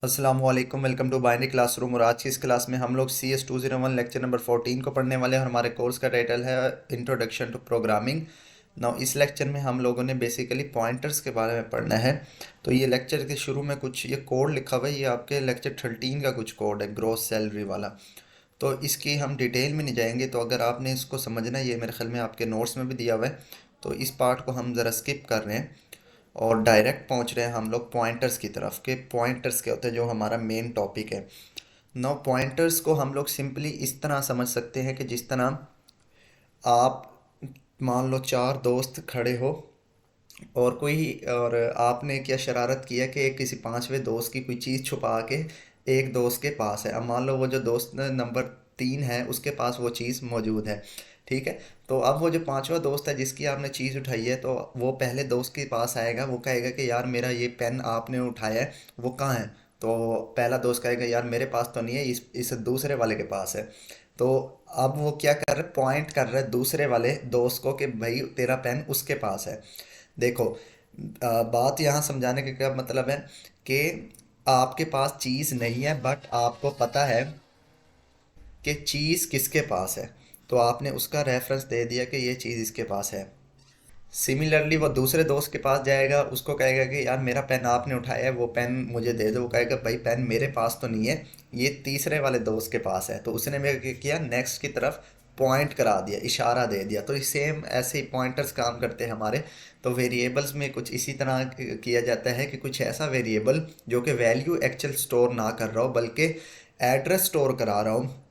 अस्सलाम वालेकुम, welcome to binary classroom. और आज की इस क्लास में हम लोग CS 201 लेक्चर नंबर 14 को पढ़ने वाले हैं और हमारे कोर्स का टाइटल है इंट्रोडक्शन टू प्रोग्रामिंग। नाउ इस लेक्चर में हम लोगों ने बेसिकली पॉइंटर्स के बारे में पढ़ना है। तो ये लेक्चर के शुरू में कुछ ये कोड लिखा हुआ है, ये आपके लेक्चर 13 का कुछ कोड है, ग्रॉस सैलरी वाला। तो इसकी हम डिटेल में नहीं जाएंगे, तो अगर आपने इसको समझना है, ये मेरे ख्याल में आपके नोट्स में भी दिया हुआ है, तो इस पार्ट को हम ज़रा स्किप कर रहे हैं और डायरेक्ट पहुंच रहे हैं हम लोग पॉइंटर्स की तरफ। के पॉइंटर्स क्या होते हैं, जो हमारा मेन टॉपिक है। नौ पॉइंटर्स को हम लोग सिंपली इस तरह समझ सकते हैं कि जिस तरह आप मान लो चार दोस्त खड़े हो और आपने क्या शरारत किया कि एक किसी पांचवें दोस्त की कोई चीज़ छुपा के एक दोस्त के पास है। अब मान लो वो जो दोस्त नंबर 3 है उसके पास वो चीज़ मौजूद है, ठीक है। तो अब वो जो पांचवा दोस्त है जिसकी आपने चीज़ उठाई है, तो वो पहले दोस्त के पास आएगा, वो कहेगा कि यार मेरा ये पेन आपने उठाया है, वो कहाँ है। तो पहला दोस्त कहेगा यार मेरे पास तो नहीं है, इस दूसरे वाले के पास है। तो अब वो क्या कर रहा है, पॉइंट कर रहा है दूसरे वाले दोस्त को कि भाई तेरा पेन उसके पास है। देखो, बात यहाँ समझाने का क्या मतलब है कि आपके पास चीज़ नहीं है बट आपको पता है कि चीज़ किसके पास है, तो आपने उसका रेफरेंस दे दिया कि ये चीज़ इसके पास है। सिमिलरली वो दूसरे दोस्त के पास जाएगा, उसको कहेगा कि यार मेरा पेन आपने उठाया है, वो पेन मुझे दे दो। वो कहेगा भाई पेन मेरे पास तो नहीं है, ये तीसरे वाले दोस्त के पास है। तो उसने मेरे क्या किया, नेक्स्ट की तरफ पॉइंट करा दिया, इशारा दे दिया। तो सेम ऐसे ही पॉइंटर्स काम करते हैं हमारे। तो वेरिएबल्स में कुछ इसी तरह किया जाता है कि कुछ ऐसा वेरिएबल जो कि वैल्यू एक्चुअल स्टोर ना कर रहा हो बल्कि एड्रेस स्टोर करा रहा हो।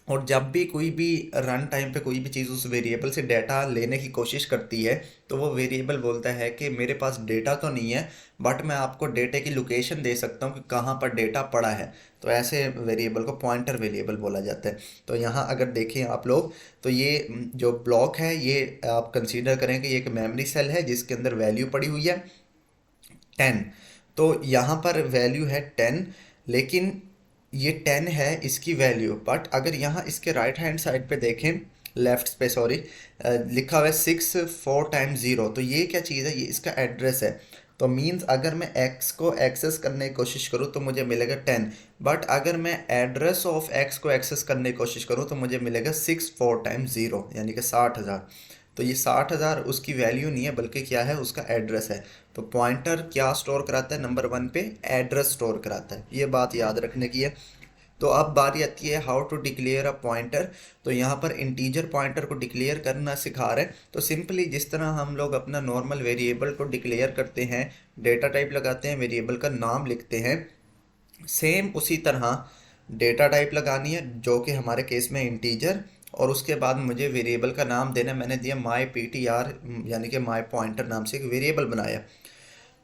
और जब भी कोई भी रन टाइम पे कोई भी चीज़ उस वेरिएबल से डेटा लेने की कोशिश करती है, तो वो वेरिएबल बोलता है कि मेरे पास डेटा तो नहीं है बट मैं आपको डेटे की लोकेशन दे सकता हूँ कि कहाँ पर डेटा पड़ा है। तो ऐसे वेरिएबल को पॉइंटर वेरिएबल बोला जाता है। तो यहाँ अगर देखें आप लोग, तो ये जो ब्लॉक है ये आप कंसीडर करें कि ये एक मेमोरी सेल है जिसके अंदर वैल्यू पड़ी हुई है 10। तो यहाँ पर वैल्यू है 10, लेकिन ये 10 है इसकी वैल्यू। बट अगर यहाँ इसके राइट हैंड साइड पे देखें, लेफ्ट पे सॉरी, लिखा हुआ है 6 4 टाइम्स 0। तो ये क्या चीज़ है, ये इसका एड्रेस है। तो मीन्स अगर मैं x को एक्सेस करने की कोशिश करूँ तो मुझे मिलेगा 10, बट अगर मैं एड्रेस ऑफ x को एक्सेस करने की कोशिश करूँ तो मुझे मिलेगा 6 4 टाइम्स 0, यानी कि 60,000। तो ये 60,000 उसकी वैल्यू नहीं है बल्कि क्या है, उसका एड्रेस है। तो पॉइंटर क्या स्टोर कराता है, नंबर 1 पे एड्रेस स्टोर कराता है, ये बात याद रखने की है। तो अब बारी आती है how to declare a pointer. तो यहाँ पर इंटीजर पॉइंटर को डिक्लेयर करना सिखा रहे हैं। तो सिंपली जिस तरह हम लोग अपना नॉर्मल वेरिएबल को डिक्लेयर करते हैं, डेटा टाइप लगाते हैं, वेरिएबल का नाम लिखते हैं, सेम उसी तरह डेटा टाइप लगानी है जो कि हमारे केस में इंटीजर। और उसके बाद मुझे वेरिएबल का नाम देना है। मैंने दिया माई PTR, यानी कि माई पॉइंटर नाम से एक वेरिएबल बनाया।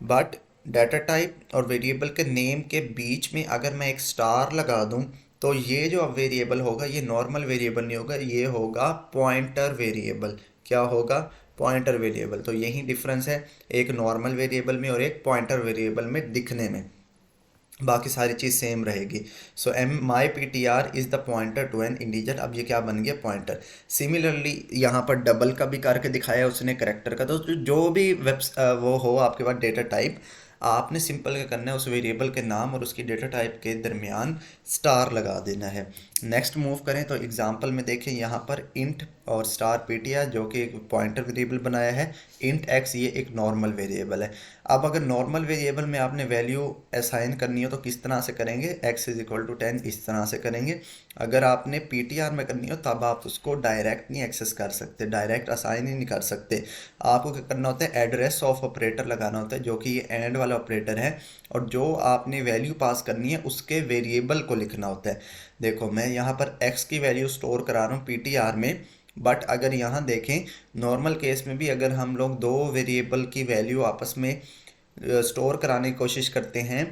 बट डाटा टाइप और वेरिएबल के नेम के बीच में अगर मैं एक स्टार लगा दूं, तो ये जो अब वेरिएबल होगा ये नॉर्मल वेरिएबल नहीं होगा, ये होगा पॉइंटर वेरिएबल। क्या होगा, पॉइंटर वेरिएबल। तो यही डिफरेंस है एक नॉर्मल वेरिएबल में और एक पॉइंटर वेरिएबल में दिखने में, बाकी सारी चीज़ सेम रहेगी। So um my PTR is the pointer to an integer. अब ये क्या बन गया, पॉइंटर। सिमिलरली यहाँ पर डबल का भी करके दिखाया उसने, करेक्टर का। तो जो भी वो हो आपके पास डेटा टाइप, आपने सिंपल क्या करना है, उस वेरिएबल के नाम और उसकी डेटा टाइप के दरमियान स्टार लगा देना है। नेक्स्ट मूव करें तो एग्जांपल में देखें, यहाँ पर इंट और स्टार PTR जो कि एक पॉइंटर वेरिएबल बनाया है, इंट x ये एक नॉर्मल वेरिएबल है। अब अगर नॉर्मल वेरिएबल में आपने वैल्यू असाइन करनी हो तो किस तरह से करेंगे, x इज इक्वल टू 10 इस तरह से करेंगे। अगर आपने PTR में करनी हो तब आप उसको डायरेक्ट नहीं एक्सेस कर सकते, डायरेक्ट असाइन ही नहीं कर सकते। आपको क्या करना होता है, एड्रेस ऑफ ऑपरेटर लगाना होता है जो कि ये एंड वाला ऑपरेटर है, और जो आपने वैल्यू पास करनी है उसके वेरिएबल को लिखना होता है। देखो मैं यहाँ पर x की वैल्यू स्टोर करा रहा हूँ PTR में, बट अगर यहाँ देखें नॉर्मल केस में भी अगर हम लोग दो वेरिएबल की वैल्यू आपस में स्टोर कराने की कोशिश करते हैं,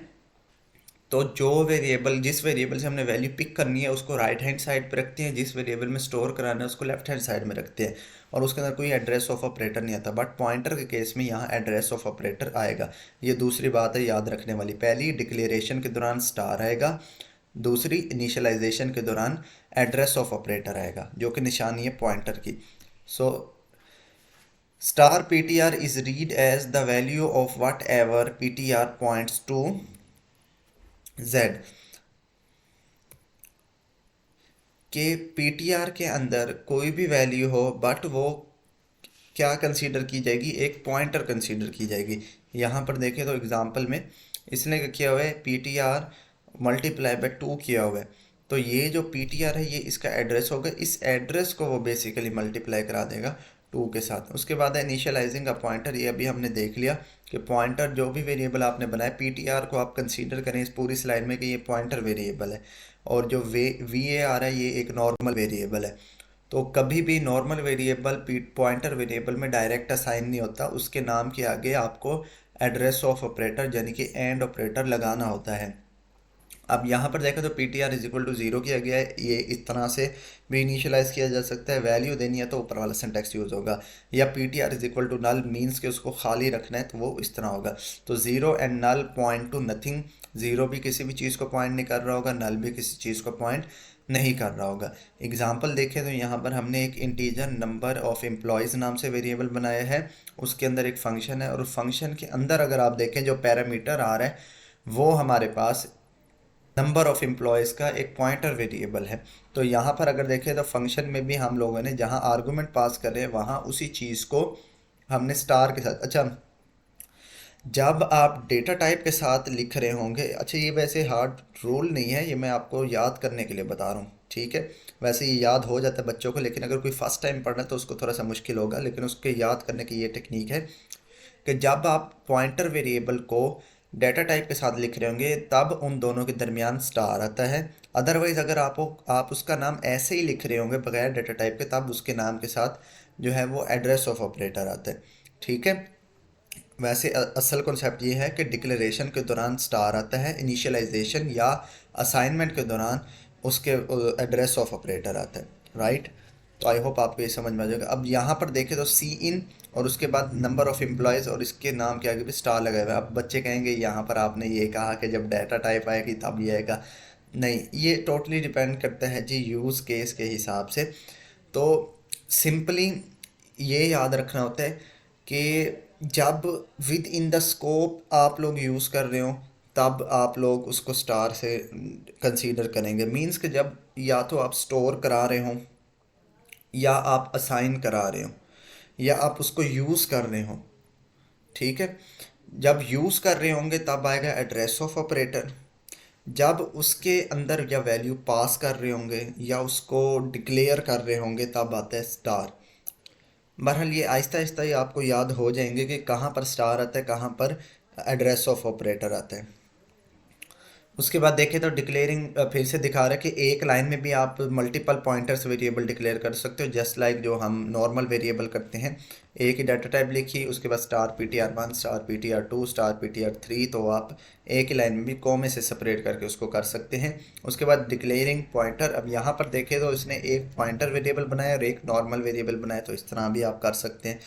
तो जो वेरिएबल जिस वेरिएबल से हमने वैल्यू पिक करनी है उसको राइट हैंड साइड पे रखते हैं, जिस वेरिएबल में स्टोर कराना है उसको लेफ्ट हैंड साइड में रखते हैं, और उसके अंदर कोई एड्रेस ऑफ ऑपरेटर नहीं आता। बट पॉइंटर के केस में यहाँ एड्रेस ऑफ ऑपरेटर आएगा। ये दूसरी बात है याद रखने वाली। पहली, डिक्लेरेशन के दौरान स्टार आएगा। दूसरी, इनिशियलाइजेशन के दौरान एड्रेस ऑफ ऑपरेटर आएगा जो कि निशानी है पॉइंटर की। So star PTR is read as the value of whatever PTR points to Z के पीटीआर के अंदर कोई भी वैल्यू हो, बट वो क्या कंसीडर की जाएगी, एक पॉइंटर कंसीडर की जाएगी। यहाँ पर देखें तो एग्जांपल में इसने क्या किया हुआ है, P T are multiply by 2 किया हुआ है। तो ये जो पी टी आर है ये इसका एड्रेस होगा, इस एड्रेस को वो बेसिकली मल्टीप्लाई करा देगा 2 के साथ। उसके बाद है इनिशियलाइजिंग का पॉइंटर, ये अभी हमने देख लिया कि पॉइंटर जो भी वेरिएबल आपने बनाया, पी टी आर को आप कंसीडर करें इस पूरी स्लाइड में कि ये पॉइंटर वेरिएबल है, और जो वी ए आर है ये एक नॉर्मल वेरिएबल है। तो कभी भी नॉर्मल वेरिएबल पॉइंटर वेरिएबल में डायरेक्ट असाइन नहीं होता, उसके नाम के आगे आपको एड्रेस ऑफ ऑपरेटर यानी कि एंड ऑपरेटर लगाना होता है। अब यहाँ पर देखें तो P T R is equal to zero किया गया है, ये इस तरह से भी इनिशियलाइज किया जा सकता है। वैल्यू देनी है तो ऊपर वाला सिंटेक्स यूज़ होगा, या P T R is equal to null means के उसको खाली रखना है तो वो इस तरह होगा। तो zero and null point to nothing, zero भी किसी भी चीज़ को पॉइंट नहीं कर रहा होगा, नल भी किसी चीज़ को पॉइंट नहीं कर रहा होगा। एग्जाम्पल देखें तो यहाँ पर हमने एक इंटीजर नंबर ऑफ एम्प्लॉयज़ नाम से वेरिएबल बनाया है, उसके अंदर एक फंक्शन है, और फंक्शन के अंदर अगर आप देखें जो पैरामीटर आ रहा है वो हमारे पास नंबर ऑफ एम्प्लॉयज़ का एक पॉइंटर वेरिएबल है। तो यहाँ पर अगर देखें तो फंक्शन में भी हम लोगों ने जहाँ आर्गुमेंट पास कर रहे हैं वहाँ उसी चीज़ को हमने स्टार के साथ, अच्छा जब आप डेटा टाइप के साथ लिख रहे होंगे, अच्छा ये वैसे हार्ड रूल नहीं है, ये मैं आपको याद करने के लिए बता रहा हूँ, ठीक है। वैसे ये याद हो जाता है बच्चों को, लेकिन अगर कोई फर्स्ट टाइम पढ़ रहा है तो उसको थोड़ा सा मुश्किल होगा, लेकिन उसके याद करने की ये टेक्निक है कि जब आप पॉइंटर वेरिएबल को डेटा टाइप के साथ लिख रहे होंगे तब उन दोनों के दरमियान स्टार आता है। अदरवाइज़ अगर आप उसका नाम ऐसे ही लिख रहे होंगे बगैर डेटा टाइप के, तब उसके नाम के साथ जो है वो एड्रेस ऑफ ऑपरेटर आता है, ठीक है। वैसे असल कॉन्सेप्ट ये है कि डिक्लेरेशन के दौरान स्टार आता है, इनिशियलाइजेशन या असाइनमेंट के दौरान उसके एड्रेस ऑफ ऑपरेटर आता है, राइट। तो आई होप आपको ये समझ में आ जाएगा। अब यहाँ पर देखें तो सी इन और उसके बाद नंबर ऑफ एम्प्लॉयज़ और इसके नाम के आगे भी स्टार लगाए हुआ है। अब बच्चे कहेंगे यहाँ पर आपने ये कहा कि जब डाटा टाइप आएगी तब ये आएगा, नहीं, ये टोटली डिपेंड करता है जी यूज़ केस के हिसाब से। तो सिंपली ये याद रखना होता है कि जब विद इन द स्कोप आप लोग यूज़ कर रहे हो तब आप लोग उसको स्टार से कंसीडर करेंगे। मींस कि जब या तो आप स्टोर करा रहे हो, या आप असाइन करा रहे हो, या आप उसको यूज़ कर रहे हो, ठीक है। जब यूज़ कर रहे होंगे तब आएगा एड्रेस ऑफ ऑपरेटर, जब उसके अंदर या वैल्यू पास कर रहे होंगे या उसको डिक्लेयर कर रहे होंगे तब आता है स्टार। बहरहाल ये आहिस्ता आहिस्ता ही आपको याद हो जाएंगे कि कहाँ पर स्टार आता है, कहाँ पर एड्रेस ऑफ ऑपरेटर आता है। उसके बाद देखें तो डिक्लेयरिंग फिर से दिखा रहा है कि एक लाइन में भी आप मल्टीपल पॉइंटर्स वेरिएबल डिक्लेयर कर सकते हो, जस्ट लाइक जो हम नॉर्मल वेरिएबल करते हैं। एक ही डाटा टाइप लिखी, उसके बाद star P T R one, star P T R two, star P T R three, तो आप एक ही लाइन में भी कॉमे से सेपरेट करके उसको कर सकते हैं। उसके बाद डिक्लेयरिंग पॉइंटर, अब यहाँ पर देखें तो इसने एक पॉइंटर वेरिएबल बनाया और एक नॉर्मल वेरिएबल बनाया, तो इस तरह भी आप कर सकते हैं।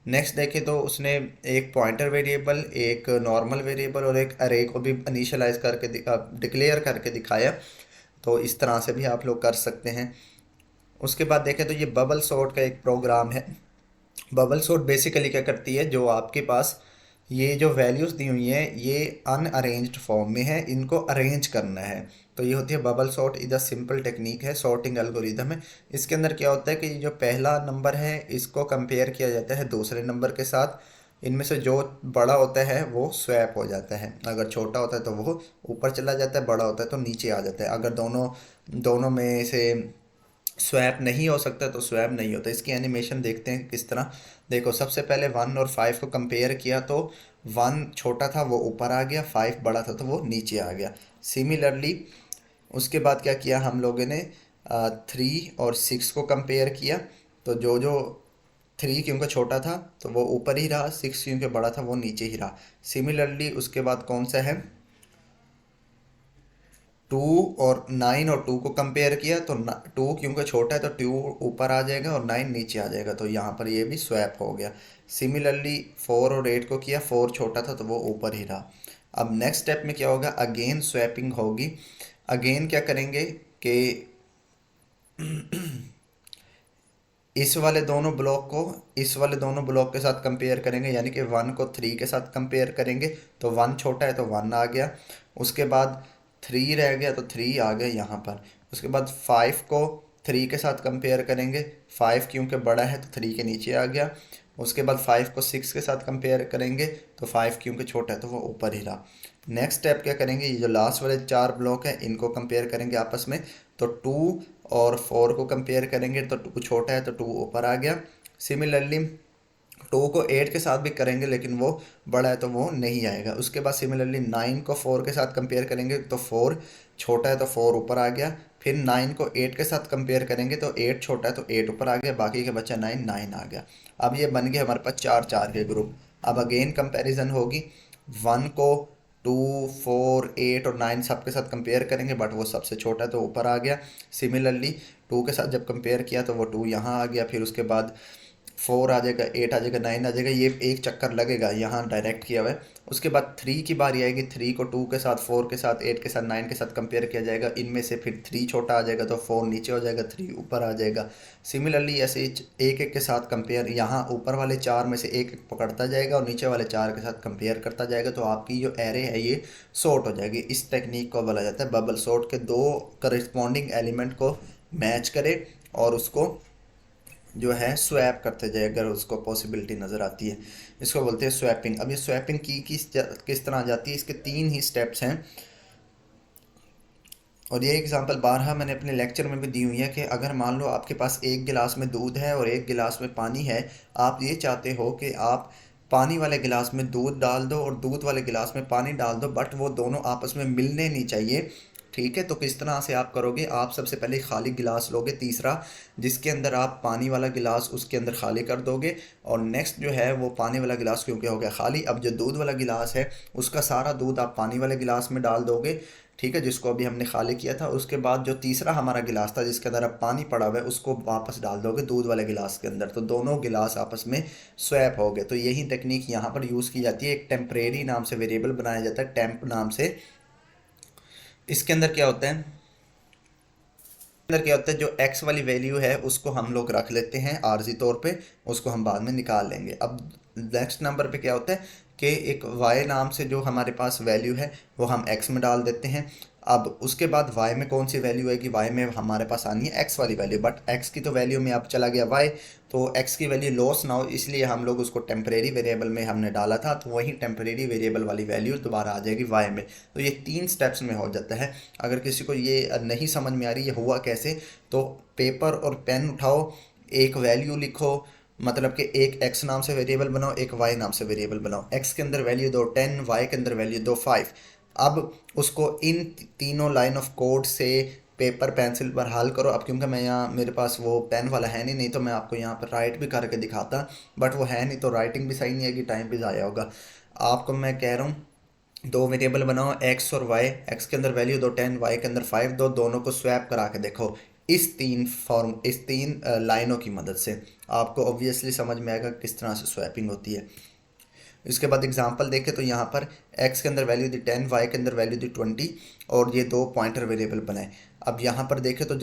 नेक्स्ट देखें तो उसने एक पॉइंटर वेरिएबल, एक नॉर्मल वेरिएबल और एक अरे को भी इनिशियलाइज करके डिक्लेयर करके दिखाया, तो इस तरह से भी आप लोग कर सकते हैं। उसके बाद देखें तो ये बबल सॉर्ट का एक प्रोग्राम है। बबल सॉर्ट बेसिकली क्या करती है, जो आपके पास ये जो वैल्यूज़ दी हुई हैं ये अनअरेंज्ड फॉर्म में है, इनको अरेंज करना है, तो ये होती है बबल सॉर्ट। इधर सिंपल टेक्निक है, सॉर्टिंग एल्गोरिदम है। इसके अंदर क्या होता है कि जो पहला नंबर है इसको कंपेयर किया जाता है दूसरे नंबर के साथ, इनमें से जो बड़ा होता है वो स्वैप हो जाता है, अगर छोटा होता है तो वो ऊपर चला जाता है, बड़ा होता है तो नीचे आ जाता है। अगर दोनों दोनों में से स्वैप नहीं हो सकता तो स्वैप नहीं होता। इसकी एनिमेशन देखते हैं किस तरह। देखो सबसे पहले 1 और 5 को कंपेयर किया तो 1 छोटा था वो ऊपर आ गया, 5 बड़ा था तो वो नीचे आ गया। सिमिलरली उसके बाद क्या किया हम लोगों ने, 3 और 6 को कंपेयर किया, तो जो जो 3 क्योंकि छोटा था तो वो ऊपर ही रहा, 6 क्योंकि बड़ा था वो नीचे ही रहा। सिमिलरली उसके बाद कौन सा है, 2 और 9 और 2 को कंपेयर किया तो 2 क्योंकि छोटा है तो 2 ऊपर आ जाएगा और 9 नीचे आ जाएगा, तो यहाँ पर ये भी स्वैप हो गया। सिमिलरली 4 और 8 को किया, 4 छोटा था तो वो ऊपर ही रहा। अब नेक्स्ट स्टेप में क्या होगा, अगेन स्वैपिंग होगी। अगेन क्या करेंगे कि इस वाले दोनों ब्लॉक को इस वाले दोनों ब्लॉक के साथ कंपेयर करेंगे, यानी कि 1 को 3 के साथ कंपेयर करेंगे तो 1 छोटा है तो 1 आ गया। उसके बाद 3 रह गया तो 3 आ गया यहाँ पर। उसके बाद 5 को 3 के साथ कंपेयर करेंगे, 5 क्योंकि बड़ा है तो 3 के नीचे आ गया। उसके बाद 5 को 6 के साथ कंपेयर करेंगे तो 5 क्योंकि छोटा है तो वो ऊपर ही रहा। नेक्स्ट स्टेप क्या करेंगे, ये जो लास्ट वाले 4 ब्लॉक हैं इनको कंपेयर करेंगे आपस में। तो 2 और 4 को कंपेयर करेंगे तो 2 छोटा है तो 2 ऊपर आ गया। सिमिलरली 2 को 8 के साथ भी करेंगे लेकिन वो बड़ा है तो वो नहीं आएगा। उसके बाद सिमिलरली 9 को 4 के साथ कंपेयर करेंगे तो 4 छोटा है तो 4 ऊपर आ गया। फिर 9 को 8 के साथ कंपेयर करेंगे तो 8 छोटा है तो 8 ऊपर आ गया, बाकी के बच्चा 9 9 आ गया। अब ये बन गया हमारे पास 4 4 के ग्रुप। अब अगेन कंपैरिजन होगी, 1 को 2 4 8 और 9 सब के साथ कंपेयर करेंगे बट वो सबसे छोटा है तो ऊपर आ गया। सिमिलरली 2 के साथ जब कंपेयर किया तो वो 2 यहाँ आ गया। फिर उसके बाद 4 आ जाएगा, 8 आ जाएगा, 9 आ जाएगा, ये एक चक्कर लगेगा यहाँ डायरेक्ट किया हुआ है। उसके बाद 3 की बारी आएगी, 3 को 2 के साथ 4 के साथ 8 के साथ 9 के साथ कंपेयर किया जाएगा। इनमें से फिर 3 छोटा आ जाएगा तो 4 नीचे हो जाएगा, 3 ऊपर आ जाएगा। सिमिलरली ऐसे एक एक के साथ कंपेयर, यहाँ ऊपर वाले 4 में से एक एक पकड़ता जाएगा और नीचे वाले 4 के साथ कंपेयर करता जाएगा तो आपकी जो एरे है ये सॉर्ट हो जाएगी। इस टेक्निक को बोला जाता है बबल सॉर्ट, के दो करस्पॉन्डिंग एलिमेंट को मैच करे और उसको जो है स्वैप करते जाए अगर उसको पॉसिबिलिटी नज़र आती है। इसको बोलते हैं स्वैपिंग। अब ये स्वैपिंग की किस तरह आ जाती है, इसके 3 ही स्टेप्स हैं और ये एग्जांपल बारहा मैंने अपने लेक्चर में भी दी हुई है कि अगर मान लो आपके पास एक गिलास में दूध है और एक गिलास में पानी है, आप ये चाहते हो कि आप पानी वाले गिलास में दूध डाल दो और दूध वाले गिलास में पानी डाल दो बट वो दोनों आपस में मिलने नहीं चाहिए। ठीक है, तो किस तरह से आप करोगे, आप सबसे पहले खाली गिलास लोगे तीसरा, जिसके अंदर आप पानी वाला गिलास उसके अंदर खाली कर दोगे और नेक्स्ट जो है वो पानी वाला गिलास क्योंकि हो गया खाली, अब जो दूध वाला गिलास है उसका सारा दूध आप पानी वाले गिलास में डाल दोगे। ठीक है, जिसको अभी हमने खाली किया था। उसके बाद जो तीसरा हमारा गिलास था जिसके अंदर अब पानी पड़ा हुआ है उसको वापस डाल दोगे दूध वाले गिलास के अंदर, तो दोनों गिलास आपस में स्वैप हो गए। तो यही टेक्निक यहाँ पर यूज़ की जाती है। एक टेम्परेरी नाम से वेरिएबल बनाया जाता है, टेम्प नाम से। इसके अंदर क्या होता है, अंदर क्या होता है, जो x वाली वैल्यू है उसको हम लोग रख लेते हैं आर्जी तौर पे, उसको हम बाद में निकाल लेंगे। अब नेक्स्ट नंबर पे क्या होता है कि एक y नाम से जो हमारे पास वैल्यू है वो हम x में डाल देते हैं। अब उसके बाद y में कौन सी वैल्यू है कि y में हमारे पास आनी है x वाली वैल्यू, बट x की तो वैल्यू में अब चला गया y, तो x की वैल्यू लॉस ना हो इसलिए हम लोग उसको टेम्परेरी वेरिएबल में हमने डाला था, तो वही टेम्परेरी वेरिएबल वाली वैल्यू दोबारा आ जाएगी y में। तो ये 3 स्टेप्स में हो जाता है। अगर किसी को ये नहीं समझ में आ रही ये हुआ कैसे, तो पेपर और पेन उठाओ, एक वैल्यू लिखो, मतलब कि एक x नाम से वेरिएबल बनाओ, एक y नाम से वेरिएबल बनाओ। x के अंदर वैल्यू दो 10, y के अंदर वैल्यू दो 5। अब उसको इन तीनों लाइन ऑफ कोड से पेपर पेंसिल पर हल करो। अब क्योंकि मैं यहाँ मेरे पास वो पेन वाला है नहीं तो मैं आपको यहाँ पर राइट भी करके दिखाता, बट वो है नहीं तो राइटिंग भी सही नहीं है कि टाइम भी ज़ाया होगा। आपको मैं कह रहा हूँ दो वेरिएबल बनाओ x और y, x के अंदर वैल्यू दो 10, y के अंदर 5 दो, दोनों को स्वैप करा के देखो इस तीन लाइनों की मदद से आपको ऑब्वियसली समझ में आएगा किस तरह से स्वैपिंग होती है। इसके बाद एग्जांपल देखें तो यहाँ पर x के अंदर वैल्यू दी 10, y के अंदर वैल्यू दी 20 और ये दो पॉइंटर वेरिएबल बनाए। अब यहाँ पर देखें तो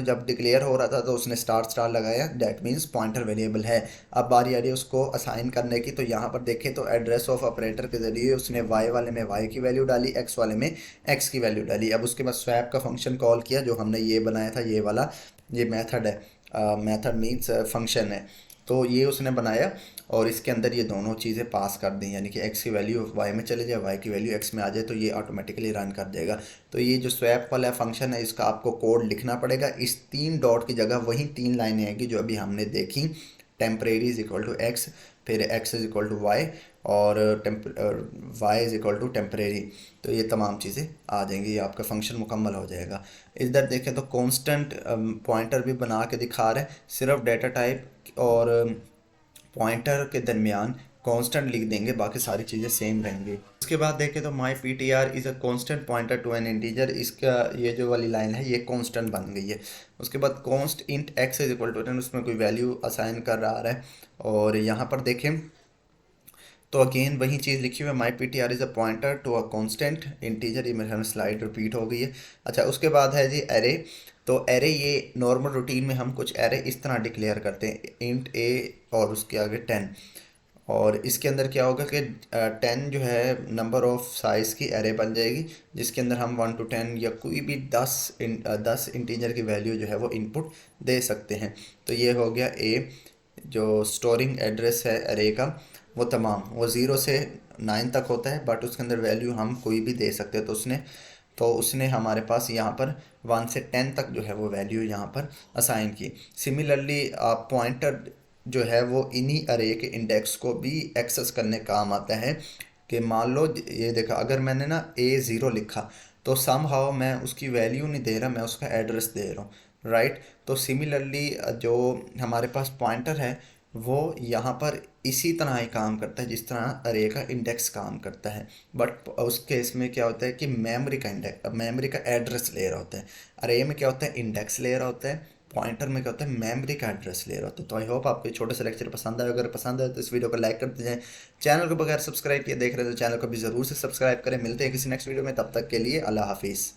जब डिक्लेयर हो रहा था तो उसने स्टार लगाया, दैट मीन्स पॉइंटर वेरिएबल है। अब बारी आ रही है उसको असाइन करने की, तो यहाँ पर देखें तो एड्रेस ऑफ ऑपरेटर के ज़रिए उसने y वाले में y की वैल्यू डाली, x वाले में x की वैल्यू डाली। अब उसके बाद स्वैप का फंक्शन कॉल किया जो हमने ये बनाया था, ये वाला ये मेथड है, मेथड मीन्स फंक्शन है, तो ये उसने बनाया और इसके अंदर ये दोनों चीज़ें पास कर दी, यानी कि x की वैल्यू y में चले जाए, y की वैल्यू x में आ जाए, तो ये ऑटोमेटिकली रन कर देगा। तो ये जो स्वैप वाला फंक्शन है इसका आपको कोड लिखना पड़ेगा। इस 3 डॉट की जगह वही 3 लाइनें आएंगी जो अभी हमने देखी, temporary is equal to x, फिर x is equal to y और y is equal to temporary. तो ये तमाम चीज़ें आ जाएंगी, ये आपका फंक्शन मुकम्मल हो जाएगा। इधर देखें तो कांस्टेंट पॉइंटर भी बना के दिखा रहा है, सिर्फ डेटा टाइप और पॉइंटर के दरमियान कांस्टेंट लिख देंगे, बाकी सारी चीज़ें सेम रहेंगी। उसके बाद देखें तो my P T R is a constant pointer to an integer, इसका ये जो वाली लाइन है ये कांस्टेंट बन गई है। उसके बाद const int X is equal to 10, उसमें कोई वैल्यू असाइन कर रहा है और यहाँ पर देखें तो अगेन वही चीज़ लिखी हुई है, my P T R is a pointer to a constant integer. ये मेरे ख्याल में स्लाइड रिपीट हो गई है। अच्छा, उसके बाद है जी एरे। तो एरे ये नॉर्मल रूटीन में हम कुछ एरे इस तरह डिक्लेयर करते हैं, इंट ए और उसके आगे 10, और इसके अंदर क्या होगा कि 10 जो है नंबर ऑफ साइज़ की एरे बन जाएगी, जिसके अंदर हम 1 to 10 या कोई भी 10 इंटीजर की वैल्यू जो है वो इनपुट दे सकते हैं। तो ये हो गया ए, जो स्टोरिंग एड्रेस है एरे का वो तमाम वो 0 से 9 तक होता है, बट उसके अंदर वैल्यू हम कोई भी दे सकते हैं। तो उसने हमारे पास यहाँ पर 1 से 10 तक जो है वो वैल्यू यहाँ पर असाइन की। सिमिलरली आप पॉइंटर जो है वो इन्हीं अरे के इंडेक्स को भी एक्सेस करने काम आता है। कि मान लो ये देखा, अगर मैंने ना A0 लिखा तो सम हाउ मैं उसकी वैल्यू नहीं दे रहा, मैं उसका एड्रेस दे रहा हूँ, राइट। तो सिमिलरली जो हमारे पास पॉइंटर है वो यहाँ पर इसी तरह ही काम करता है जिस तरह अरे का इंडेक्स काम करता है। बट उस केस में क्या होता है कि मेमोरी का एड्रेस ले रहा होता है। अरे में क्या होता है, इंडेक्स ले रहा होता है। पॉइंटर में क्या होता है, मेमोरी का एड्रेस ले रहा होता है। तो आई होप आपको छोटे से लेक्चर पसंद आए। अगर पसंद आए तो इस वीडियो को लाइक कर दीजिए। चैनल को बगैर सब्सक्राइब किए देख रहे हैं तो चैनल को भी ज़रूर से सब्सक्राइब करें। मिलते हैं किसी नेक्स्ट वीडियो में, तब तक के लिए अल्लाह हाफिज़।